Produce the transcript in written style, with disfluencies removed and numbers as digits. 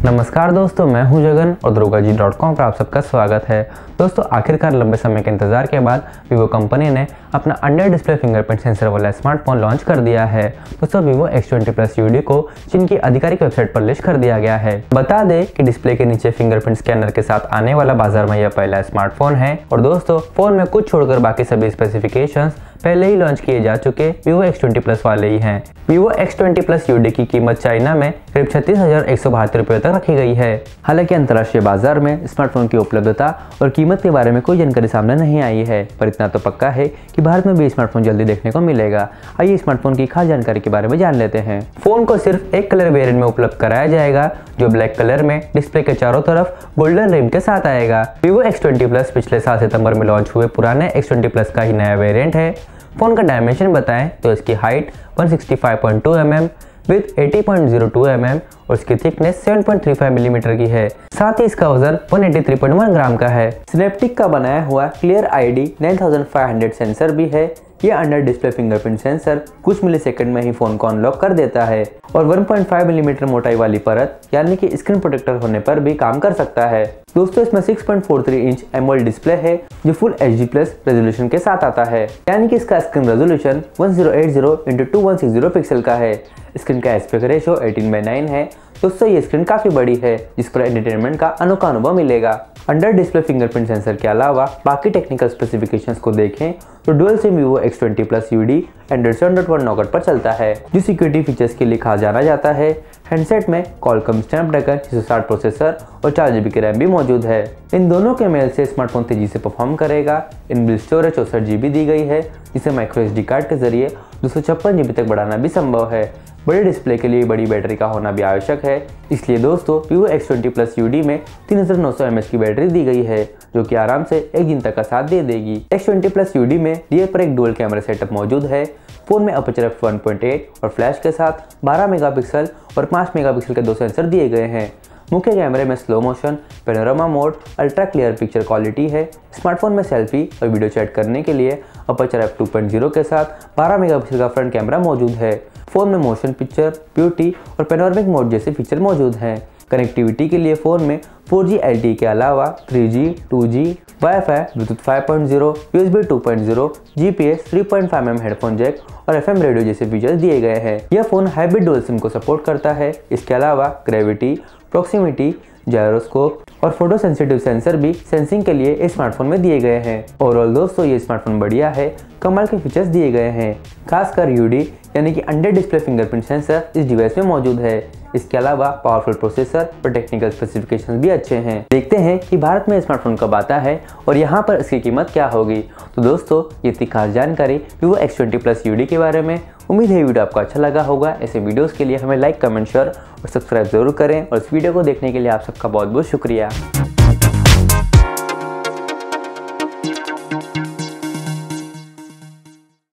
नमस्कार दोस्तों, मैं हूं जगन और drogaji.com पर आप सबका स्वागत है। दोस्तों, आखिरकार लंबे समय के इंतजार के बाद वीवो कंपनी ने अपना अंडर डिस्प्ले फिंगरप्रिंट सेंसर वाला स्मार्टफोन लॉन्च कर दिया है। दोस्तों, Vivo X20 Plus UD को चीन की आधिकारिक वेबसाइट पर लिस्ट कर दिया गया है। बता दें कि डिस्प्ले के नीचे फिंगरप्रिंट स्कैनर के साथ आने वाला बाजार में यह पहला स्मार्टफोन है। और दोस्तों, फोन में कुछ छोड़कर बाकी सभी स्पेसिफिकेशंस पहले ही लॉन्च किए जा चुके Vivo X20 Plus वाले ही हैं। Vivo X20 Plus UD की कीमत चाइना में करीब 36,172 रुपये तक रखी गई है। हालांकि अंतर्राष्ट्रीय बाजार में स्मार्टफोन की उपलब्धता और कीमत के बारे में कोई जानकारी सामने नहीं आई है, पर इतना तो पक्का है कि भारत में भी स्मार्टफोन जल्दी देखने को मिलेगा। आइए स्मार्टफोन की खास जानकारी के बारे में जान लेते हैं। फोन को सिर्फ एक कलर वेरिएंट में उपलब्ध कराया जाएगा, जो ब्लैक कलर में डिस्प्ले के चारों तरफ गोल्डन रिम के साथ आएगा। Vivo X20 Plus पिछले साल सितंबर में लॉन्च हुए पुराने X20 Plus का ही नया वेरिएंट है। फोन का डायमेंशन बताएं तो इसकी हाइट 165.2 mm, विथ 80.02 mm और इसकी थिकनेस 7.35 मिलीमीटर की है। साथ ही इसका वजन 183.1 ग्राम का है। सिनेप्टिक का बनाया हुआ क्लियर ID 9500 सेंसर भी है। यह अंडर डिस्प्ले फिंगरप्रिंट सेंसर कुछ मिलीसेकंड में ही फोन को अनलॉक कर देता है और 1.5 मिलीमीटर मोटाई वाली परत यानी कि स्क्रीन प्रोटेक्टर होने पर भी काम कर सकता है। दोस्तों, इसमें 6.43 इंच AMOLED डिस्प्ले है जो फुल HD+ रेजोल्यूशन के साथ आता है, यानी कि इसका स्क्रीन रेजोल्यूशन 1080x2160 पिक्सल का है। स्क्रीन का एस्पेक्ट रेशियो 18:9 है। दोस्तों, ये स्क्रीन काफी बड़ी है जिस पर एंटरटेनमेंट का अनोखा अनुभव मिलेगा। अंडर डिस्प्ले फिंगरप्रिंट सेंसर के अलावा बाकी टेक्निकल स्पेसिफिकेशंस को देखें तो dual SIM Vivo X20 Plus UD Android 7.1 knockout पर चलता है, जो सिक्योरिटी फीचर्स के लिए खास जाना जाता है। हैंडसेट में Qualcomm Snapdragon 660 प्रोसेसर और 4GB की रैम भी मौजूद है। इन दोनों के मेल से स्मार्टफोन तेजी से परफॉर्म करेगा। इनबिल्ट स्टोरेज 64GB दी गई है, जिसे microSD कार्ड के जरिए 256GB तक बढ़ाना भी संभव है। बड़े डिस्प्ले के लिए बड़ी बैटरी का होना भी आवश्यक है, इसलिए दोस्तों Vivo X20 Plus UD में 3900 mAh की बैटरी दी गई है, जो कि आराम से एक दिन तक का साथ दे देगी। X20 Plus UD में रियर पर एक डुअल कैमरा सेटअप मौजूद है। फोन में अपर्चर f1.8 और फ्लैश के साथ 12 मेगापिक्सल और 5 मेगापिक्सल के दो सेंसर दिए गए हैं। मुख्य कैमरे में slow motion, panorama mode, ultra clear picture quality है। स्मार्टफोन में सेल्फी और वीडियो चैट करने के लिए अपर्चर f2.0 के साथ 12 मेगापिक्सल का फ्रंट कैमरा मौजूद है। फोन में मोशन पिक्चर, ब्यूटी और पैनोरामिक मोड जैसे फीचर मौजूद हैं। कनेक्टिविटी के लिए फोन में 4G LTE के अलावा 3G, 2G, Wi-Fi, Bluetooth 5.0, USB 2.0, GPS, 3.5 mm headphone Jack और FM रेडियो जैसे फीचर्स दिए गए हैं। यह फोन हाइब्रिड डुअल सिम को सपोर्ट करता है। इसके अलावा ग्रेविटी, प्रॉक्सिमिटी, जायरोस्कोप और फोटो सेंसिटिव सेंसर भी सेंसिंग के लिए इस स्मार्टफोन में दिए गए हैं। ओवरऑल दोस्तों, ये स्मार्टफोन बढ़िया है, कमाल के फीचर्स दिए गए हैं। खासकर UD यानी कि अंडर डिस्प्ले फिंगरप्रिंट सेंसर इस डिवाइस में मौजूद है। इसके अलावा पावरफुल प्रोसेसर और टेक्निकल स्पेसिफिकेशंस भी अच्छे हैं। देखते हैं कि भारत में स्मार्टफोन कब आता है और यहाँ पर इसकी कीमत क्या होगी। तो दोस्तों, ये थी खास जानकारी Vivo X20 Plus UD के बारे में। उम्मीद है वीडियो आपको अच्छा लगा होगा। ऐसे वीडियोस के लिए हमें लाइक, कमेंट, शेयर और सब्सक्राइब जरूर करें। और इस वीडियो को देखने के लिए आप सबका बहुत बहुत शुक्रिया।